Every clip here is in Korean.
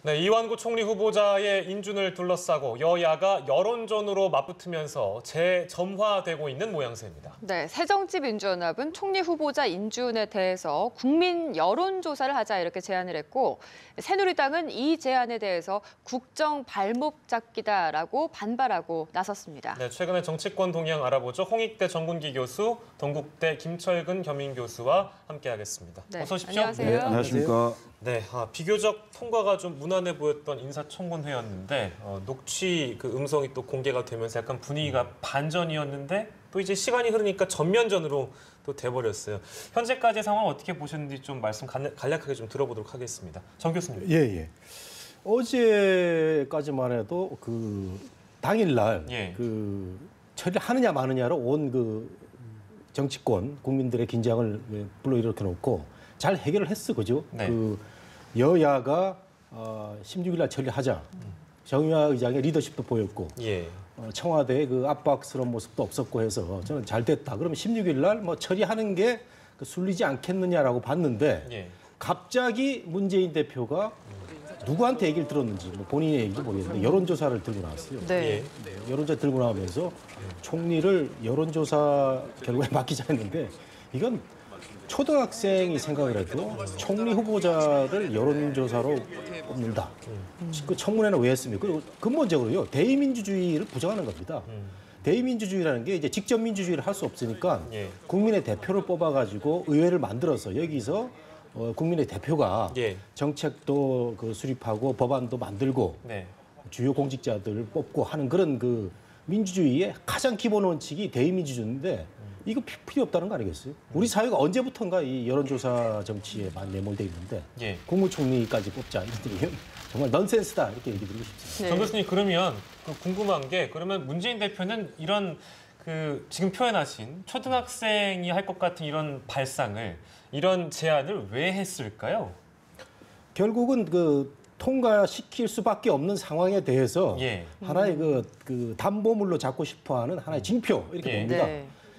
네, 이완구 총리 후보자의 인준을 둘러싸고 여야가 여론전으로 맞붙으면서 재점화되고 있는 모양새입니다. 네, 새정치민주연합은 총리 후보자 인준에 대해서 국민 여론조사를 하자 이렇게 제안을 했고, 새누리당은 이 제안에 대해서 국정 발목 잡기다라고 반발하고 나섰습니다. 네, 최근에 정치권 동향 알아보죠. 홍익대 정군기 교수, 동국대 김철근 겸임 교수와 함께하겠습니다. 네, 어서 오십시오. 안녕하세요. 네, 안녕하십니까. 네, 비교적 통과가 좀 무난해 보였던 인사청문회였는데 녹취 그 음성이 또 공개가 되면서 약간 분위기가 반전이었는데 또 이제 시간이 흐르니까 전면전으로 또 돼버렸어요. 현재까지의 상황 어떻게 보셨는지 좀 말씀 간략하게 좀 들어보도록 하겠습니다. 정 교수님. 예. 어제까지만 해도 그 당일날 그 처리하느냐 마느냐로 온 그 정치권 국민들의 긴장을 불러일으켜 놓고 잘 해결을 했어, 그죠? 네. 그 여야가 16일 날 처리하자. 정의화 의장의 리더십도 보였고, 청와대의 그 압박스러운 모습도 없었고 해서 저는 잘 됐다. 그러면 16일 날 뭐 처리하는 게 순리지 않겠느냐라고 봤는데, 갑자기 문재인 대표가 누구한테 얘기를 들었는지, 뭐 본인의 얘기도 모르겠는데 여론조사를 들고 나왔어요. 네. 여론조사 들고 나오면서 총리를 여론조사 결과에 맡기자 했는데, 이건 초등학생이 생각을 해도 총리 후보자를 여론조사로 뽑는다. 그 청문회는 왜 했습니까? 그리고 근본적으로요, 대의민주주의를 부정하는 겁니다. 대의민주주의라는 게 이제 직접 민주주의를 할 수 없으니까 국민의 대표를 뽑아가지고 의회를 만들어서 여기서 국민의 대표가 정책도 그 수립하고 법안도 만들고 주요 공직자들을 뽑고 하는 그런 그 민주주의의 가장 기본 원칙이 대의민주주의인데 이거 필요 없다는 거 아니겠어요? 우리 사회가 언제부턴가 이 여론조사 정치에 많이 내몰돼 있는데 국무총리까지 뽑자 이랬더니 정말 넌센스다 이렇게 얘기 드리고 싶습니다. 정 교수님, 그러면 궁금한 게 그러면 문재인 대표는 이런 그 지금 표현하신 초등학생이 할 것 같은 이런 발상을 이런 제안을 왜 했을까요? 결국은 그 통과시킬 수밖에 없는 상황에 대해서 하나의 그 담보물로 잡고 싶어하는 하나의 징표 이렇게 봅니다.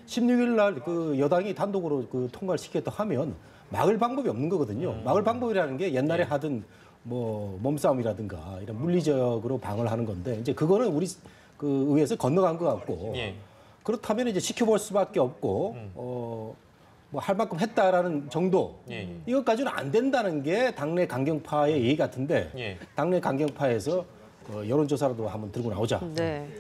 16일 날 그 여당이 단독으로 그 통과를 시켰다 하면 막을 방법이 없는 거거든요. 막을 방법이라는 게 옛날에 하던 뭐 몸싸움이라든가 이런 물리적으로 방어를 하는 건데 이제 그거는 우리 그 의회에서 건너간 것 같고 그렇다면 이제 지켜볼 수밖에 없고 뭐 할 만큼 했다라는 정도 이것까지는 안 된다는 게 당내 강경파의 얘기 같은데 당내 강경파에서 여론조사라도 한번 들고 나오자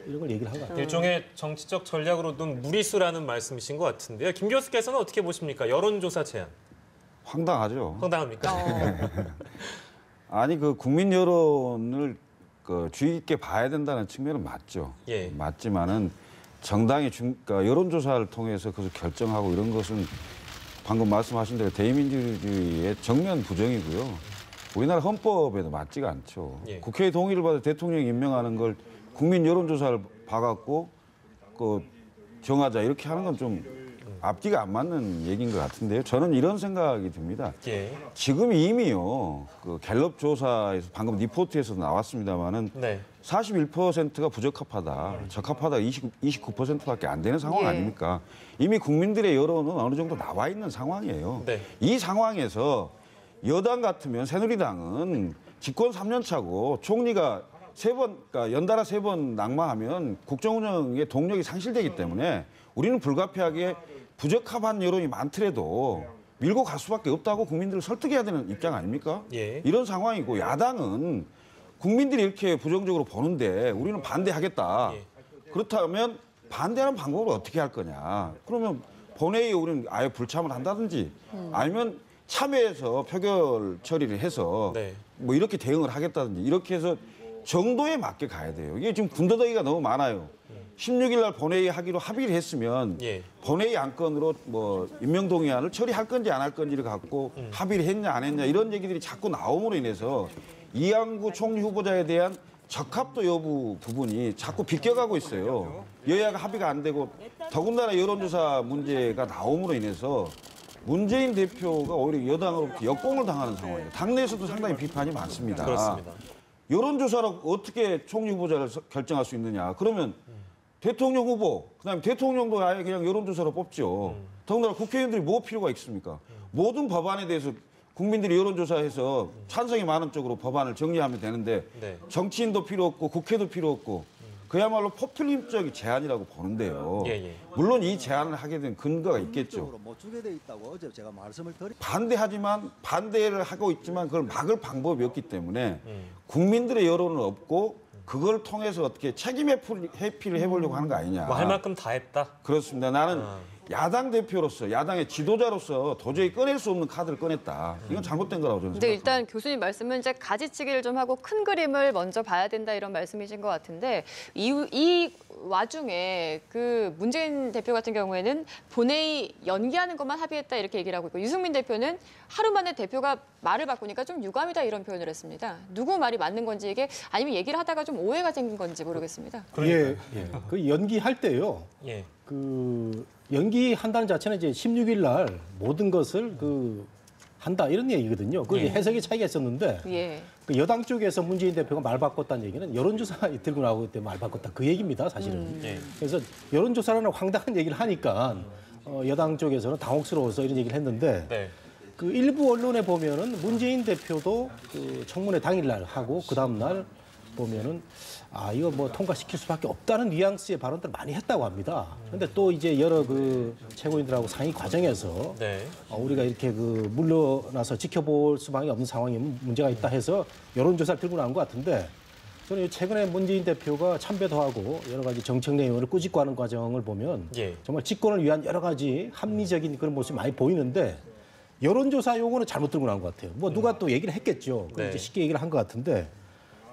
이런 걸 얘기를 한 것 같아요. 일종의 정치적 전략으로는 무리수라는 말씀이신 것 같은데요. 김 교수께서는 어떻게 보십니까? 여론조사 제안. 황당하죠. 황당합니까? 아니 그 국민 여론을 그 주의 깊게 봐야 된다는 측면은 맞죠. 맞지만은 정당이 그러니까 여론조사를 통해서 그것을 결정하고 이런 것은 방금 말씀하신 대로 대의민주주의의 정면 부정이고요. 우리나라 헌법에도 맞지가 않죠. 국회의 동의를 받아 대통령이 임명하는 걸 국민 여론조사를 봐갖고 그 정하자 이렇게 하는 건 좀 앞뒤가 안 맞는 얘기인 것 같은데요. 저는 이런 생각이 듭니다. 지금 이미요 그 갤럽 조사에서 방금 리포트에서 나왔습니다만은 41%가 부적합하다, 적합하다 29%밖에 안 되는 상황 아닙니까? 이미 국민들의 여론은 어느 정도 나와 있는 상황이에요. 이 상황에서 여당 같으면 새누리당은 집권 3년 차고 총리가 그러니까 연달아 3번 낙마하면 국정운영의 동력이 상실되기 때문에 우리는 불가피하게 부적합한 여론이 많더라도 밀고 갈 수밖에 없다고 국민들을 설득해야 되는 입장 아닙니까? 이런 상황이고 야당은 국민들이 이렇게 부정적으로 보는데 우리는 반대하겠다. 그렇다면 반대하는 방법을 어떻게 할 거냐. 그러면 본회의에 우리는 아예 불참을 한다든지 아니면 참여해서 표결 처리를 해서 뭐 이렇게 대응을 하겠다든지 이렇게 해서 정도에 맞게 가야 돼요. 이게 지금 군더더기가 너무 많아요. 16일 날 본회의 하기로 합의를 했으면 본회의 안건으로 뭐 임명동의안을 처리할 건지 안 할 건지를 갖고 합의를 했냐 안 했냐 이런 얘기들이 자꾸 나옴으로 인해서 이완구 총리 후보자에 대한 적합도 여부 부분이 자꾸 비껴가고 있어요. 여야가 합의가 안 되고 더군다나 여론조사 문제가 나옴으로 인해서 문재인 대표가 오히려 여당으로부터 역공을 당하는 상황이에요. 당내에서도 상당히 비판이 많습니다. 그렇습니다. 여론조사로 어떻게 총리 후보자를 결정할 수 있느냐. 그러면 대통령 후보, 그다음에 대통령도 아예 그냥 여론조사로 뽑죠. 더군다나 국회의원들이 뭐 필요가 있습니까? 모든 법안에 대해서 국민들이 여론조사해서 찬성이 많은 쪽으로 법안을 정리하면 되는데 네. 정치인도 필요 없고 국회도 필요 없고 그야말로 포퓰리즘적인 제안이라고 보는데요. 예. 물론 이 제안을 하게 된 근거가 있겠죠. 못 주게 돼 있다고 어제 제가 말씀을 드린. 반대하지만 반대를 하고 있지만 그걸 막을 방법이 없기 때문에 국민들의 여론을 얻고 그걸 통해서 어떻게 책임 회피를 해보려고 하는 거 아니냐. 뭐 할 만큼 다 했다. 그렇습니다. 나는 야당 대표로서 야당의 지도자로서 도저히 꺼낼 수 없는 카드를 꺼냈다. 이건 잘못된 거라고 저는 근데 생각합니다. 일단 교수님 말씀은 이제 가지치기를 좀 하고 큰 그림을 먼저 봐야 된다 이런 말씀이신 것 같은데 이 와중에 그 문재인 대표 같은 경우에는 본회의 연기하는 것만 합의했다 이렇게 얘기를 하고 있고 유승민 대표는 하루 만에 대표가 말을 바꾸니까 좀 유감이다 이런 표현을 했습니다. 누구 말이 맞는 건지 이게 아니면 얘기를 하다가 좀 오해가 생긴 건지 모르겠습니다. 예. 그 연기할 때요. 예. 그 연기한다는 자체는 이제 16일 날 모든 것을 한다 이런 얘기거든요. 그 해석의 차이가 있었는데 예. 그 여당 쪽에서 문재인 대표가 말 바꿨다는 얘기는 여론조사 들고 나오기 때문에 말 바꿨다 그 얘기입니다, 사실은. 예. 그래서 여론조사라는 황당한 얘기를 하니까 여당 쪽에서는 당혹스러워서 이런 얘기를 했는데 네. 그 일부 언론에 보면은 문재인 대표도 그 청문회 당일날 하고 그 다음 날 보면은 이거 뭐 통과시킬 수밖에 없다는 뉘앙스의 발언들을 많이 했다고 합니다. 그런데 또 이제 여러 그 최고인들하고 상의 과정에서 네. 우리가 이렇게 그 물러나서 지켜볼 수밖에 없는 상황이 문제가 있다 해서 여론조사를 들고 나온 것 같은데 저는 최근에 문재인 대표가 참배도 하고 여러 가지 정책 내용을 꾸짖고 하는 과정을 보면 예. 정말 집권을 위한 여러 가지 합리적인 그런 모습이 많이 보이는데 여론조사 요거는 잘못 들고 나온 것 같아요. 뭐 누가 또 얘기를 했겠죠. 그럼 네. 이제 쉽게 얘기를 한 것 같은데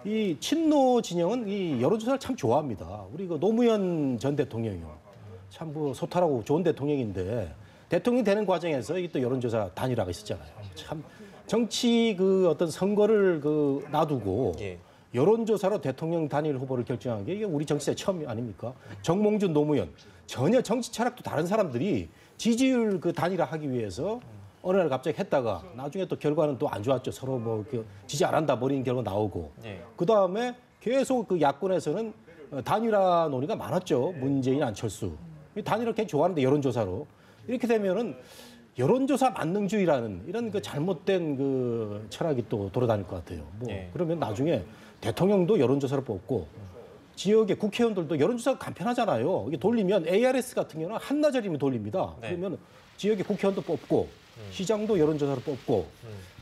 이 친노 진영은 이 여론조사를 참 좋아합니다. 우리 그 노무현 전 대통령이요. 참 뭐 소탈하고 좋은 대통령인데 대통령이 되는 과정에서 이 또 여론조사 단일화가 있었잖아요. 참 정치 그 어떤 선거를 그 놔두고 예. 여론조사로 대통령 단일 후보를 결정한 게 이게 우리 정치사의 처음 아닙니까? 정몽준, 노무현 전혀 정치 철학도 다른 사람들이 지지율 그 단일화하기 위해서 어느 날 갑자기 했다가 나중에 또 결과는 또 안 좋았죠. 서로 뭐 지지 안 한다 버리는 결과 나오고. 예. 그 다음에 계속 그 야권에서는 단일화 논의가 많았죠. 문재인, 안철수. 이 단일화 굉장히 좋아하는데 여론조사로. 이렇게 되면은 여론조사 만능주의라는 이런 그 잘못된 그 철학이 또 돌아다닐 것 같아요. 뭐 예. 그러면 나중에 대통령도 여론조사를 뽑고 지역의 국회의원들도 여론조사가 간편하잖아요. 이게 돌리면 ARS 같은 경우는 한나절이면 돌립니다. 네. 그러면 지역의 국회의원도 뽑고 시장도 여론조사를 뽑고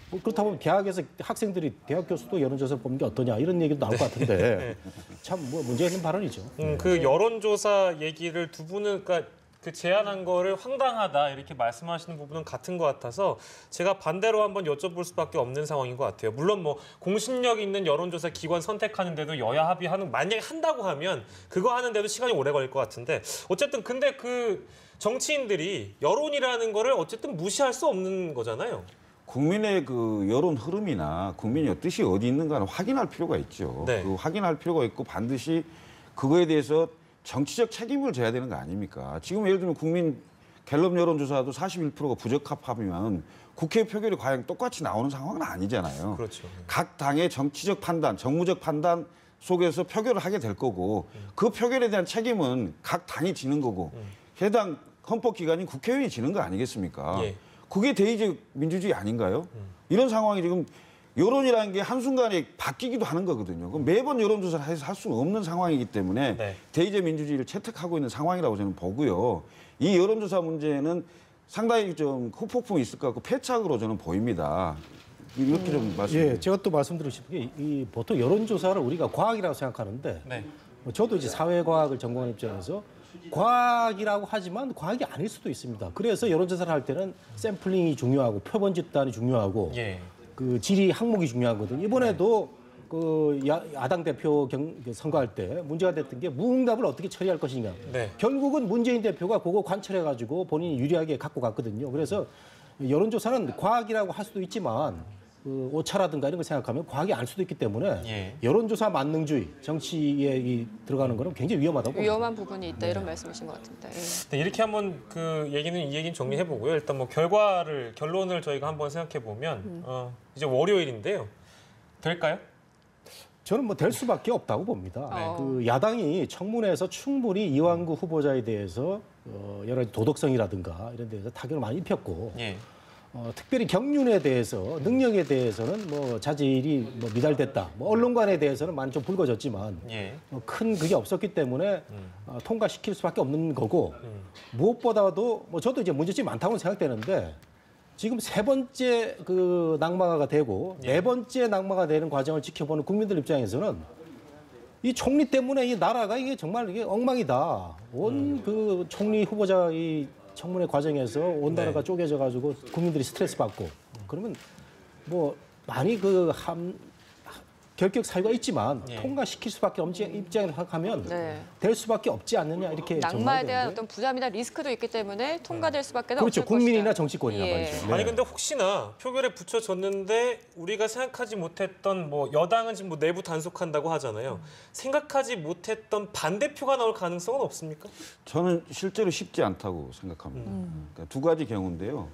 뭐 그렇다 보면 대학에서 학생들이 대학 교수도 여론조사를 뽑는 게 어떠냐 이런 얘기도 나올 것 같은데 참 뭐 문제 있는 발언이죠. 그 여론조사 얘기를 두 분은 그러니까 그 제안한 거를 황당하다 이렇게 말씀하시는 부분은 같은 것 같아서 제가 반대로 한번 여쭤볼 수밖에 없는 상황인 것 같아요. 물론 뭐 공신력 있는 여론조사 기관 선택하는데도 여야 합의하는 만약에 한다고 하면 그거 하는데도 시간이 오래 걸릴 것 같은데 어쨌든 근데 그 정치인들이 여론이라는 거를 어쨌든 무시할 수 없는 거잖아요. 국민의 그 여론 흐름이나 국민의 뜻이 어디 있는가를 확인할 필요가 있죠. 네. 그 확인할 필요가 있고 반드시 그거에 대해서 정치적 책임을 져야 되는 거 아닙니까? 지금 예를 들면 국민 갤럽 여론조사도 41%가 부적합하면 국회 표결이 과연 똑같이 나오는 상황은 아니잖아요. 그렇죠. 각 당의 정치적 판단, 정무적 판단 속에서 표결을 하게 될 거고 그 표결에 대한 책임은 각 당이 지는 거고 해당 헌법기관인 국회의원이 지는 거 아니겠습니까? 예. 그게 대의적 민주주의 아닌가요? 이런 상황이 지금 여론이라는 게 한순간에 바뀌기도 하는 거거든요. 그럼 매번 여론조사를 해서 할 수는 없는 상황이기 때문에 네. 대의적 민주주의를 채택하고 있는 상황이라고 저는 보고요. 이 여론조사 문제는 상당히 좀 후폭풍이 있을 것 같고 패착으로 저는 보입니다. 이렇게 좀 말씀드립니다. 예, 제가 또 말씀드리고 싶은 게 이 보통 여론조사를 우리가 과학이라고 생각하는데 네. 뭐 저도 이제 사회과학을 전공하는 입장에서 과학이라고 하지만 과학이 아닐 수도 있습니다. 그래서 여론조사를 할 때는 샘플링이 중요하고 표본 집단이 중요하고 예. 그 질의 항목이 중요하거든요. 이번에도 그 야당 대표 선거할 때 문제가 됐던 게 무응답을 어떻게 처리할 것이냐. 네. 결국은 문재인 대표가 그거 관철해가지고 본인이 유리하게 갖고 갔거든요. 그래서 여론조사는 과학이라고 할 수도 있지만 그 오차라든가 이런 걸 생각하면 과학이 아닐 수도 있기 때문에 예. 여론조사 만능주의 정치에 들어가는 거는 굉장히 위험하다고 봅니다. 위험한 부분이 있다 이런 말씀이신 것 같은데. 예. 네, 이렇게 한번 이 얘기는 정리해 보고요. 일단 뭐 결론을 저희가 한번 생각해 보면 이제 월요일인데요. 될까요? 저는 뭐 될 수밖에 없다고 봅니다. 네. 그 야당이 청문회에서 충분히 이완구 후보자에 대해서 여러 가지 도덕성이라든가 이런 데서 타격을 많이 입혔고 예. 특별히 경륜에 대해서 능력에 대해서는 뭐 자질이 뭐 미달됐다. 뭐 언론관에 대해서는 많이 좀 붉어졌지만 예. 큰 그게 없었기 때문에 통과시킬 수밖에 없는 거고 무엇보다도 뭐 저도 이제 문제점이 많다고 생각되는데 지금 세 번째 그 낙마가 되고 네 번째 낙마가 되는 과정을 지켜보는 국민들 입장에서는 이 총리 때문에 이 나라가 이게 정말 이게 엉망이다. 온 그 총리 후보자 이 청문회 과정에서 온 나라가 쪼개져 가지고 국민들이 스트레스 받고 그러면 뭐 많이 결격 사유가 있지만 통과시킬 수밖에 없는 입장을 생각하면 될 수밖에 없지 않느냐 이렇게 낙마에 대한 어떤 부담이나 리스크도 있기 때문에 통과될 수밖에 그렇죠. 없을 국민이나 것이다. 정치권이나 말이죠. 네. 아니 근데 혹시나 표결에 붙여졌는데 우리가 생각하지 못했던 뭐 여당은 지금 뭐 내부 단속한다고 하잖아요. 생각하지 못했던 반대표가 나올 가능성은 없습니까? 저는 실제로 쉽지 않다고 생각합니다. 그러니까 두 가지 경우인데요.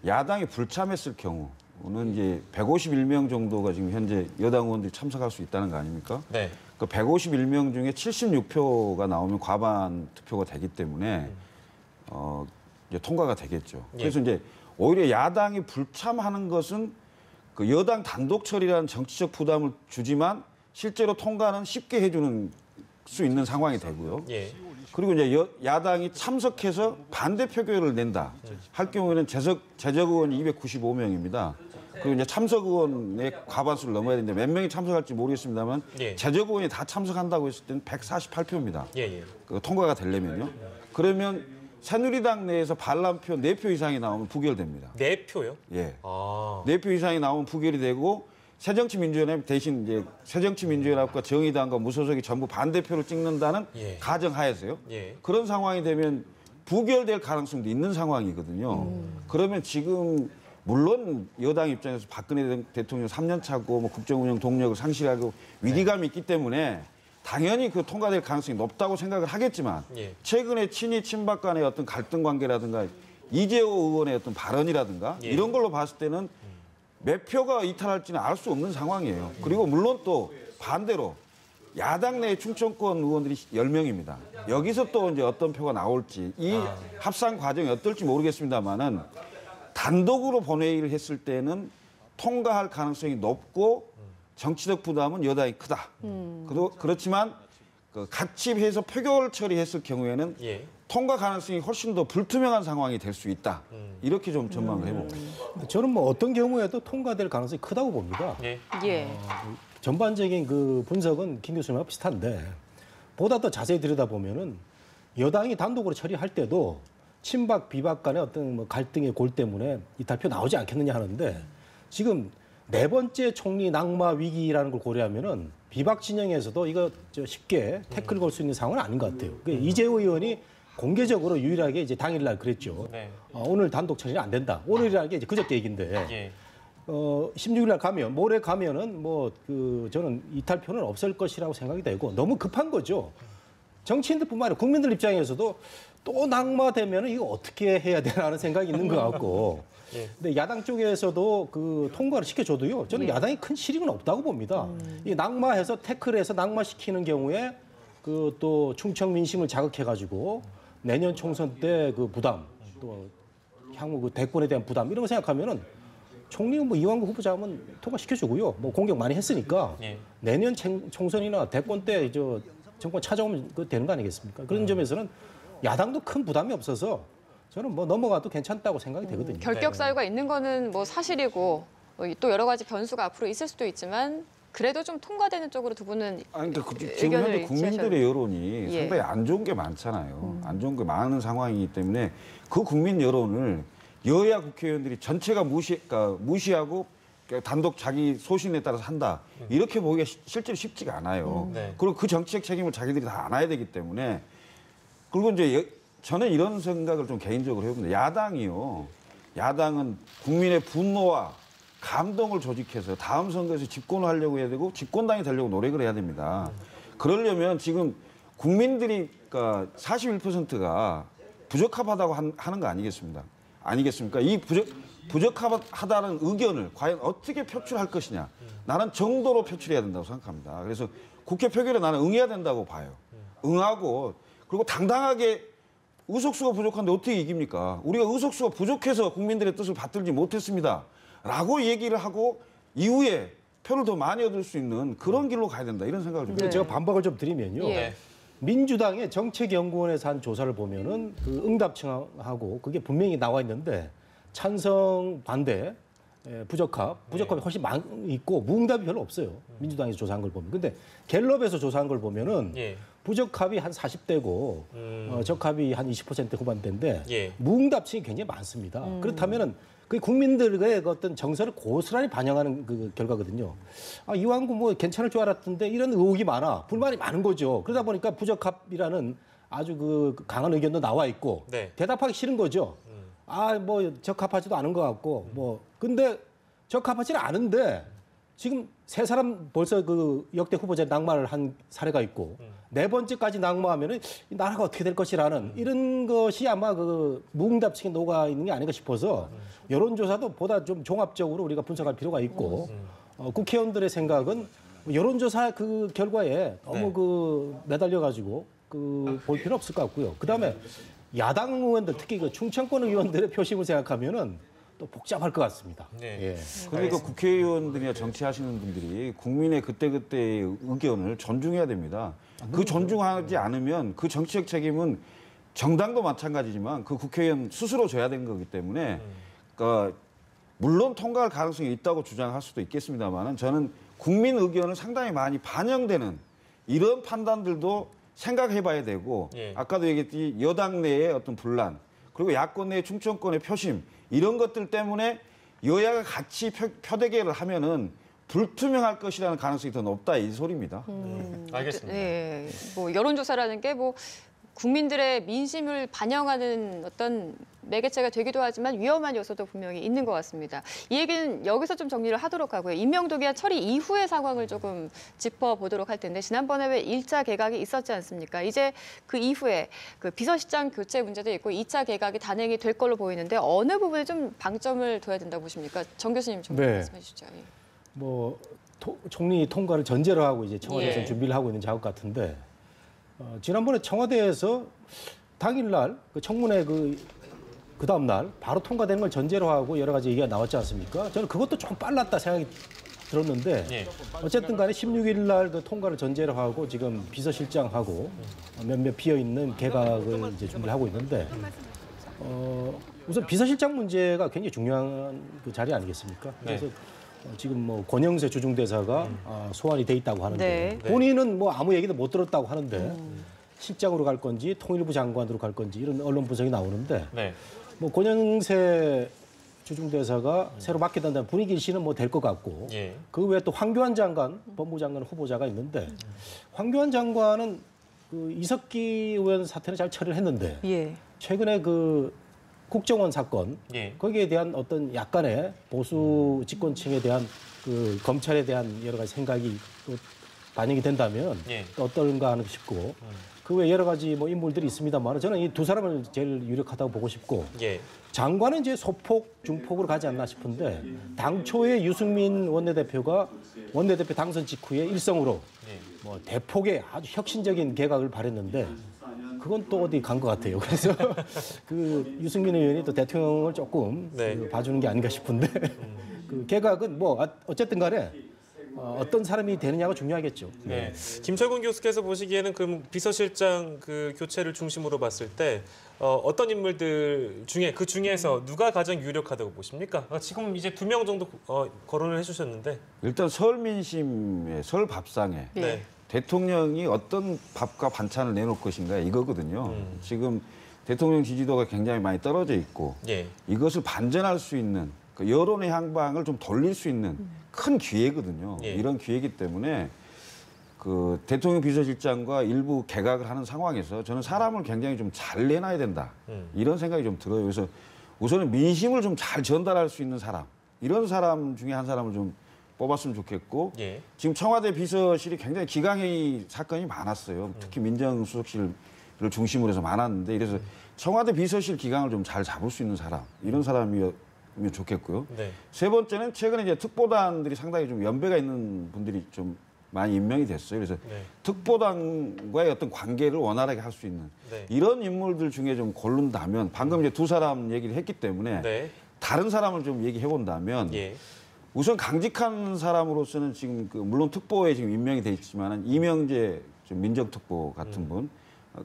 야당이 불참했을 경우는 이제 151명 정도가 지금 현재 여당 의원들이 참석할 수 있다는 거 아닙니까? 네. 그 151명 중에 76표가 나오면 과반 투표가 되기 때문에 이제 통과가 되겠죠. 그래서 이제 오히려 야당이 불참하는 것은 그 여당 단독 처리라는 정치적 부담을 주지만 실제로 통과는 쉽게 해주는 수 있는 상황이 되고요. 예. 그리고 이제 야당이 참석해서 반대 표결을 낸다 할 경우에는 재적 의원이 295명입니다. 그리고 이제 참석 의원의 과반수를 넘어야 되는데 몇 명이 참석할지 모르겠습니다만 재적 의원이 다 참석한다고 했을 때는 148표입니다. 그 통과가 되려면요. 그러면 새누리당 내에서 반란표 4표 이상이 나오면 부결됩니다. 4표요? 예. 아. 4표 이상이 나오면 부결이 되고 새정치민주연합 대신 이제 새정치민주연합과 정의당과 무소속이 전부 반대표를 찍는다는 가정하에서요. 그런 상황이 되면 부결될 가능성도 있는 상황이거든요. 그러면 지금 물론 여당 입장에서 박근혜 대통령 3년 차고 뭐 국정운영 동력을 상실하고 위기감이 있기 때문에 당연히 그 통과될 가능성이 높다고 생각을 하겠지만 최근에 친이 친박 간의 어떤 갈등 관계라든가 이재호 의원의 어떤 발언이라든가 이런 걸로 봤을 때는 몇 표가 이탈할지는 알 수 없는 상황이에요. 그리고 물론 또 반대로 야당 내 충청권 의원들이 10명입니다. 여기서 또 이제 어떤 표가 나올지 이 합산 과정이 어떨지 모르겠습니다만은 단독으로 본회의를 했을 때는 통과할 가능성이 높고 정치적 부담은 여당이 크다. 그렇지만 같이 해서 표결 처리했을 경우에는 통과 가능성이 훨씬 더 불투명한 상황이 될 수 있다. 이렇게 좀 전망을 해봅니다. 저는 뭐 어떤 경우에도 통과될 가능성이 크다고 봅니다. 전반적인 그 분석은 김 교수님과 비슷한데 보다 더 자세히 들여다보면은 여당이 단독으로 처리할 때도 친박 비박 간의 어떤 뭐 갈등의 골 때문에 이탈표 나오지 않겠느냐 하는데 지금 네 번째 총리 낙마 위기라는 걸 고려하면은 비박 진영에서도 이거 쉽게 태클 걸 수 있는 상황은 아닌 것 같아요. 이재호 의원이 공개적으로 유일하게 이제 당일날 그랬죠. 오늘 단독 처리는 안 된다. 오늘이라는 게 이제 그저께 얘기인데 16일날 가면 모레 가면은 뭐 저는 이탈표는 없을 것이라고 생각이 되고 너무 급한 거죠. 정치인들뿐만 아니라 국민들 입장에서도 또 낙마되면은 이거 어떻게 해야 되나라는 생각이 있는 것 같고. 근데 야당 쪽에서도 그 통과를 시켜줘도요. 저는 야당이 큰 실익은 없다고 봅니다. 이 낙마해서 태클해서 낙마시키는 경우에 그 또 충청 민심을 자극해가지고 내년 총선 때 그 부담 또 향후 그 대권에 대한 부담 이런 거 생각하면은 총리는 뭐 이완구 후보자 하면 통과시켜주고요. 뭐 공격 많이 했으니까 내년 총선이나 대권 때 정권 찾아오면 그 되는 거 아니겠습니까? 그런 점에서는 야당도 큰 부담이 없어서 저는 뭐 넘어가도 괜찮다고 생각이 되거든요. 결격 사유가 있는 거는 뭐 사실이고 또 여러 가지 변수가 앞으로 있을 수도 있지만 그래도 좀 통과되는 쪽으로 두 분은 그러니까 지금 현재 국민들의 여론이 상당히 안 좋은 게 많잖아요. 안 좋은 게 많은 상황이기 때문에 그 국민 여론을 여야 국회의원들이 전체가 무시하고 단독 자기 소신에 따라서 한다. 이렇게 보기가 실제로 쉽지가 않아요. 그리고 그 정치적 책임을 자기들이 다 안아야 되기 때문에 그리고 이제 저는 이런 생각을 좀 개인적으로 해봅니다. 야당은 국민의 분노와 감동을 조직해서 다음 선거에서 집권을 하려고 해야 되고 집권당이 되려고 노력을 해야 됩니다. 그러려면 지금 국민들이 그러니까 41%가 부적합하다고 하는 거 아니겠습니까? 이 부적합하다는 의견을 과연 어떻게 표출할 것이냐. 나는 정도로 표출해야 된다고 생각합니다. 그래서 국회 표결에 나는 응해야 된다고 봐요. 응하고 그리고 당당하게 의석수가 부족한데 어떻게 이깁니까? 우리가 의석수가 부족해서 국민들의 뜻을 받들지 못했습니다. 라고 얘기를 하고 이후에 표를 더 많이 얻을 수 있는 그런 길로 가야 된다. 이런 생각을 좀 근데 제가 반박을 좀 드리면요. 예. 민주당의 정책연구원에서 한 조사를 보면은 그 응답층하고 그게 분명히 나와 있는데 찬성, 반대, 부적합이 훨씬 있고 무응답이 별로 없어요. 민주당에서 조사한 걸 보면. 근데 갤럽에서 조사한 걸 보면은 예. 부적합이 한 40대고 적합이 한 20% 후반대인데 예. 무응답층이 굉장히 많습니다. 그렇다면은 그 국민들의 어떤 정서를 고스란히 반영하는 그 결과거든요. 아, 이왕구 뭐 괜찮을 줄 알았던데 이런 의혹이 많아. 불만이 많은 거죠. 그러다 보니까 부적합이라는 아주 그 강한 의견도 나와 있고 네. 대답하기 싫은 거죠. 아, 뭐 적합하지도 않은 것 같고 뭐 근데 적합하지는 않은데 지금 세 사람 벌써 그 역대 후보자 낙마를 한 사례가 있고 네 번째까지 낙마하면은 이 나라가 어떻게 될 것이라는 이런 것이 아마 그 무응답층에 녹아 있는 게 아닌가 싶어서 여론조사도 보다 좀 종합적으로 우리가 분석할 필요가 있고 국회의원들의 생각은 여론조사 그 결과에 너무 네. 그 매달려 가지고 그 볼 필요 없을 것 같고요. 그다음에 야당 의원들 특히 그 충청권 의원들의 표심을 생각하면은 또 복잡할 것 같습니다. 네. 예. 그러니까 국회의원들이나 정치하시는 분들이 국민의 그때그때의 의견을 존중해야 됩니다. 그 존중하지 않으면 그 정치적 책임은 정당도 마찬가지지만 그 국회의원 스스로 져야 되는 거기 때문에 그러니까 물론 통과할 가능성이 있다고 주장할 수도 있겠습니다만 저는 국민 의견을 상당히 많이 반영되는 이런 판단들도 생각해봐야 되고 예. 아까도 얘기했듯이 여당 내의 어떤 분란 그리고 야권 내의 충청권의 표심 이런 것들 때문에 여야가 같이 표대결을 하면은 불투명할 것이라는 가능성이 더 높다 이 소리입니다. 알겠습니다. 네, 뭐 여론조사라는 게 뭐 국민들의 민심을 반영하는 어떤 매개체가 되기도 하지만 위험한 요소도 분명히 있는 것 같습니다. 이 얘기는 여기서 좀 정리를 하도록 하고요. 임명동의안 처리 이후의 상황을 조금 짚어보도록 할 텐데 지난번에 왜 1차 개각이 있었지 않습니까? 이제 그 이후에 그 비서실장 교체 문제도 있고 2차 개각이 단행이 될 걸로 보이는데 어느 부분에 좀 방점을 둬야 된다고 보십니까? 정 교수님 좀 네. 말씀해 주시죠. 예. 뭐 총리 통과를 전제로 하고 이제 청와대에서 예. 준비를 하고 있는 작업 같은데 지난번에 청와대에서 당일날 그 청문회 그 다음 날 바로 통과되는 걸 전제로 하고 여러 가지 얘기가 나왔지 않습니까? 저는 그것도 조금 빨랐다 생각이 들었는데 예. 어쨌든 간에 16일 날 그 통과를 전제로 하고 지금 비서실장하고 몇몇 비어 있는 개각을 이제 준비를 하고 있는데 우선 비서실장 문제가 굉장히 중요한 그 자리 아니겠습니까? 그래서 지금 뭐 권영세 주중대사가 소환이 돼 있다고 하는데 네. 본인은 뭐 아무 얘기도 못 들었다고 하는데 실장으로 갈 건지 통일부 장관으로 갈 건지 이런 언론 분석이 나오는데 네. 뭐 권영세 주중대사가 새로 맡게 된다는 분위기 일시는 뭐 될 것 같고 예. 그 외에 또 황교안 장관 법무장관 후보자가 있는데 황교안 장관은 그 이석기 의원 사태는 잘 처리를 했는데 예. 최근에 그 국정원 사건 예. 거기에 대한 어떤 약간의 보수 집권층에 대한 그 검찰에 대한 여러 가지 생각이 또 반영이 된다면 예. 또 어떨까 하는 싶고 그 외 여러 가지 뭐 인물들이 있습니다만 저는 이 두 사람을 제일 유력하다고 보고 싶고 예. 장관은 이제 소폭 중폭으로 가지 않나 싶은데 당초에 유승민 원내대표가 원내대표 당선 직후에 일성으로 뭐 대폭의 아주 혁신적인 개각을 바랬는데 그건 또 어디 간 것 같아요. 그래서 그 유승민 의원이 또 대통령을 조금 네. 그 봐주는 게 아닌가 싶은데 그 개각은 뭐 어쨌든 간에 어떤 사람이 되느냐가 중요하겠죠. 네. 김철군 교수께서 보시기에는 그 비서실장 그 교체를 중심으로 봤을 때 어떤 인물들 중에 그 중에서 누가 가장 유력하다고 보십니까? 지금 이제 2명 정도 거론을 해주셨는데. 일단 설 민심에 설 밥상에 네. 대통령이 어떤 밥과 반찬을 내놓을 것인가 이거거든요. 지금 대통령 지지도가 굉장히 많이 떨어져 있고 예. 이것을 반전할 수 있는 그 여론의 향방을 좀 돌릴 수 있는 큰 기회거든요. 예. 이런 기회이기 때문에 그 대통령 비서실장과 일부 개각을 하는 상황에서 저는 사람을 굉장히 좀 잘 내놔야 된다. 이런 생각이 좀 들어요. 그래서 우선은 민심을 좀 잘 전달할 수 있는 사람 이런 사람 중에 한 사람을 좀 뽑았으면 좋겠고 예. 지금 청와대 비서실이 굉장히 기강회의 사건이 많았어요. 특히 민정수석실을 중심으로 해서 많았는데 이래서 청와대 비서실 기강을 좀 잘 잡을 수 있는 사람 이런 사람이면 좋겠고요. 네. 세 번째는 최근에 이제 특보단들이 상당히 좀 연배가 있는 분들이 좀 많이 임명이 됐어요. 그래서 네. 특보당과의 어떤 관계를 원활하게 할 수 있는 네. 이런 인물들 중에 좀 고른다면 방금 이제 두 사람 얘기를 했기 때문에 네. 다른 사람을 좀 얘기해 본다면 예. 우선 강직한 사람으로서는 지금 물론 특보에 지금 임명이 돼 있지만은 이명재 좀 민정특보 같은 분,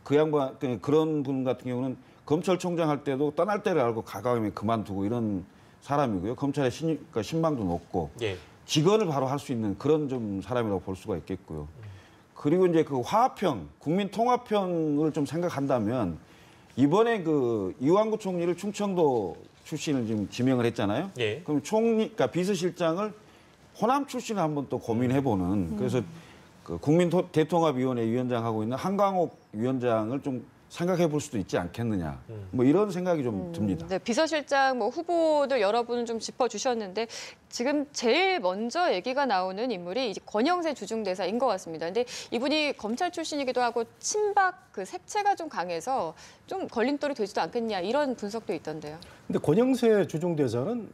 그 양반 그런 분 같은 경우는 검찰총장 할 때도 떠날 때를 알고 가감에 그만두고 이런 사람이고요. 검찰의 신망도 높고 예. 직언을 바로 할 수 있는 그런 좀 사람이라고 볼 수가 있겠고요. 그리고 이제 그 화합형, 국민 통합형을 좀 생각한다면 이번에 그 이완구 총리를 충청도 출신을 지금 지명을 했잖아요. 예. 그럼 그러니까 비서실장을 호남 출신을 한번 또 고민해보는 그래서 그 국민 대통합위원회 위원장 하고 있는 한광옥 위원장을 좀 생각해 볼 수도 있지 않겠느냐. 뭐 이런 생각이 좀 듭니다. 네, 비서실장 뭐 후보들 여러분 좀 짚어주셨는데 지금 제일 먼저 얘기가 나오는 인물이 이제 권영세 주중대사인 것 같습니다. 근데 이분이 검찰 출신이기도 하고 친박 그 색채가 좀 강해서 좀 걸림돌이 되지도 않겠냐 이런 분석도 있던데요. 근데 권영세 주중대사는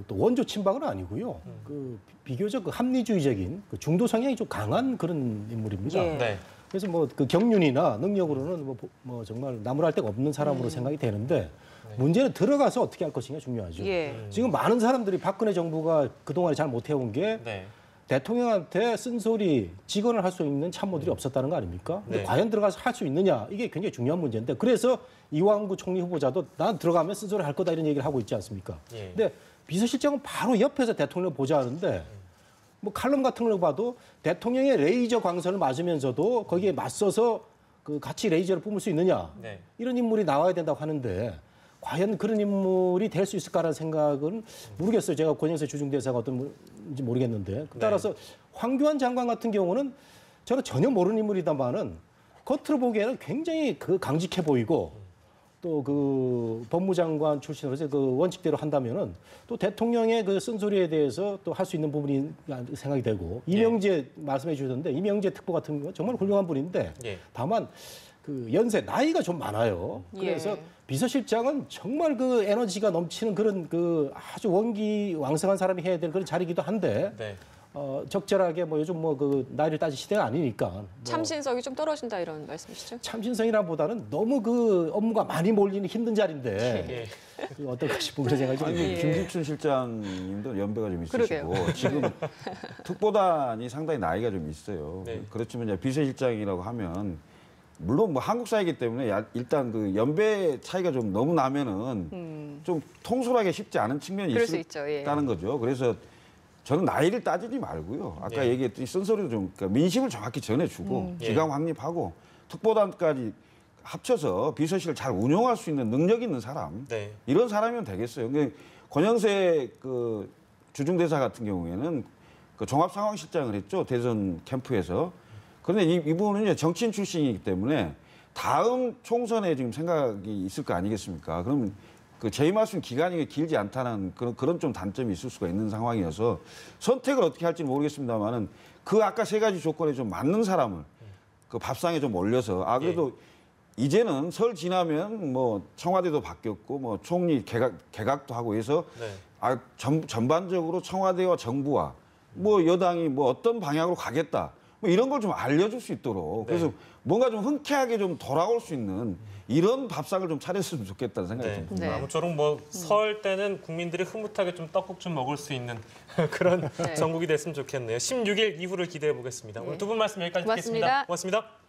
또 원조 친박은 아니고요. 비교적 합리주의적인 중도 성향이 좀 강한 그런 인물입니다. 예. 네. 그래서 뭐 그 경륜이나 능력으로는 뭐 정말 나무랄 데가 없는 사람으로 생각이 되는데 문제는 들어가서 어떻게 할 것이냐 중요하죠. 예. 지금 많은 사람들이 박근혜 정부가 그동안에 잘 못해온 게 네. 대통령한테 쓴소리, 직언을 할 수 있는 참모들이 없었다는 거 아닙니까? 근데 네. 과연 들어가서 할 수 있느냐 이게 굉장히 중요한 문제인데 그래서 이완구 총리 후보자도 난 들어가면 쓴소리 할 거다 이런 얘기를 하고 있지 않습니까? 예. 근데 비서실장은 바로 옆에서 대통령을 보좌하는데 뭐 칼럼 같은 걸 봐도 대통령의 레이저 광선을 맞으면서도 거기에 맞서서 그 같이 레이저를 뿜을 수 있느냐 네. 이런 인물이 나와야 된다고 하는데 과연 그런 인물이 될 수 있을까라는 생각은 모르겠어요. 제가 권영세 주중대사가 어떤 분인지 모르겠는데 따라서 황교안 장관 같은 경우는 저는 전혀 모르는 인물이다만은 겉으로 보기에는 굉장히 그 강직해 보이고 또 그 법무장관 출신으로서 그 원칙대로 한다면은 또 대통령의 그 쓴소리에 대해서 또 할 수 있는 부분이 생각이 되고 이명재 말씀해 주셨는데 이명재 특보 같은 경우 정말 훌륭한 분인데 예. 다만 그 연세 나이가 좀 많아요. 그래서 예. 비서실장은 정말 그 에너지가 넘치는 그런 그 아주 원기 왕성한 사람이 해야 될 그런 자리이기도 한데 네. 적절하게 뭐 요즘 뭐 그 나이를 따질 시대가 아니니까 뭐 참신성이 좀 떨어진다 이런 말씀이시죠? 참신성이라보다는 너무 그 업무가 많이 몰리는 힘든 자리인데 예. 그 어떨까 싶은 그런 생각이 좀 아니, 듭니다. 김기춘 실장님도 연배가 좀 있으시고 그러게요. 지금 특보단이 상당히 나이가 좀 있어요. 네. 그렇지만 이제 비서실장이라고 하면 물론 뭐 한국 사회이기 때문에 일단 그 연배 차이가 좀 너무 나면은 좀 통솔하기 쉽지 않은 측면이 그럴 수 있죠. 예. 있다는 거죠. 그래서 저는 나이를 따지지 말고요. 아까 예. 얘기했듯이 쓴소리도 좀 그러니까 민심을 정확히 전해주고 예. 기강 확립하고 특보단까지 합쳐서 비서실을 잘 운영할 수 있는 능력 있는 사람 네. 이런 사람이면 되겠어요. 그러니까 권영세 그 주중대사 같은 경우에는 그 종합상황실장을 했죠. 대선 캠프에서. 그런데 이분은 이제 정치인 출신이기 때문에 다음 총선에 지금 생각이 있을 거 아니겠습니까? 그러면 그 재임하시는 기간이 길지 않다는 그런 좀 단점이 있을 수가 있는 상황이어서 선택을 어떻게 할지는 모르겠습니다만은 그 아까 세 가지 조건에 좀 맞는 사람을 그 밥상에 좀 올려서 그래도 이제는 설 지나면 뭐 청와대도 바뀌었고 뭐 총리 개각도 하고 해서 네. 전반적으로 청와대와 정부와 뭐 여당이 뭐 어떤 방향으로 가겠다 뭐 이런 걸 좀 알려줄 수 있도록 그래서 뭔가 좀 흔쾌하게 좀 돌아올 수 있는 이런 밥상을 좀 차렸으면 좋겠다는 생각이 네. 좀 듭니다. 네. 아무쪼록 뭐 설 때는 국민들이 흐뭇하게 좀 떡국 좀 먹을 수 있는 그런 네. 정국이 됐으면 좋겠네요. 16일 이후를 기대해 보겠습니다. 오늘 두 분 말씀 여기까지 고맙습니다. 듣겠습니다. 고맙습니다.